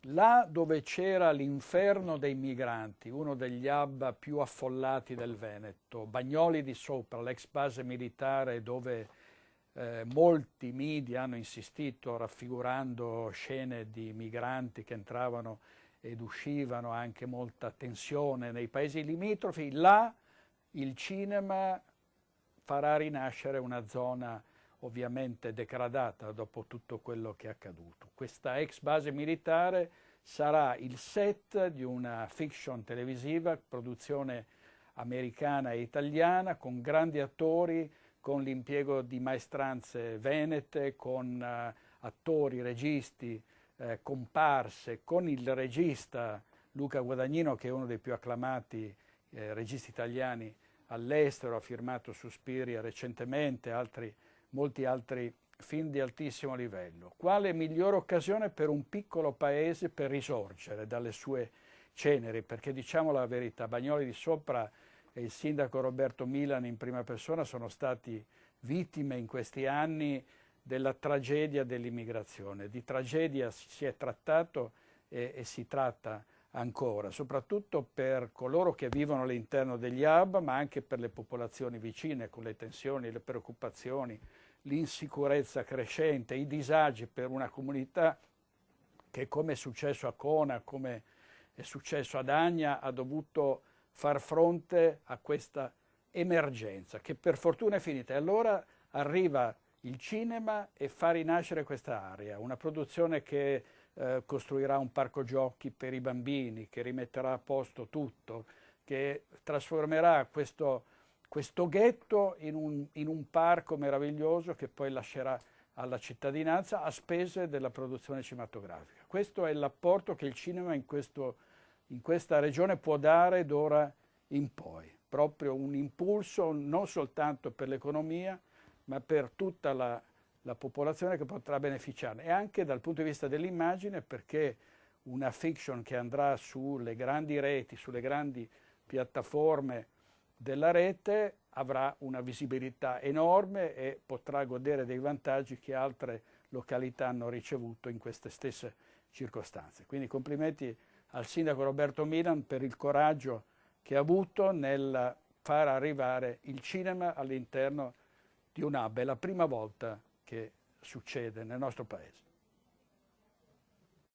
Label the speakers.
Speaker 1: Là dove c'era l'inferno dei migranti, uno degli hub più affollati del Veneto, Bagnoli di Sopra, l'ex base militare dove molti media hanno insistito raffigurando scene di migranti che entravano ed uscivano, anche molta tensione nei paesi limitrofi, là il cinema farà rinascere una zona ovviamente degradata dopo tutto quello che è accaduto. Questa ex base militare sarà il set di una fiction televisiva, produzione americana e italiana, con grandi attori, con l'impiego di maestranze venete, con attori, registi, comparse, con il regista Luca Guadagnino, che è uno dei più acclamati registi italiani all'estero, ha firmato Suspiria recentemente, molti altri film di altissimo livello. Quale migliore occasione per un piccolo paese per risorgere dalle sue ceneri? Perché diciamo la verità, Bagnoli di Sopra e il sindaco Roberto Milan in prima persona sono stati vittime in questi anni della tragedia dell'immigrazione. Di tragedia si è trattato e si tratta ancora, soprattutto per coloro che vivono all'interno degli hub, ma anche per le popolazioni vicine, con le tensioni, le preoccupazioni, l'insicurezza crescente, i disagi per una comunità che, come è successo a Cona, come è successo ad Agna, ha dovuto far fronte a questa emergenza, che per fortuna è finita. E allora arriva il cinema e fa rinascere questa area, una produzione che costruirà un parco giochi per i bambini, che rimetterà a posto tutto, che trasformerà questo ghetto in un parco meraviglioso che poi lascerà alla cittadinanza a spese della produzione cinematografica. Questo è l'apporto che il cinema in questa regione può dare d'ora in poi, proprio un impulso non soltanto per l'economia, ma per tutta la popolazione che potrà beneficiarne, e anche dal punto di vista dell'immagine, perché una fiction che andrà sulle grandi reti, sulle grandi piattaforme della rete avrà una visibilità enorme e potrà godere dei vantaggi che altre località hanno ricevuto in queste stesse circostanze. Quindi complimenti al sindaco Roberto Milan per il coraggio che ha avuto nel far arrivare il cinema all'interno di un hub. È la prima volta che succede nel nostro paese.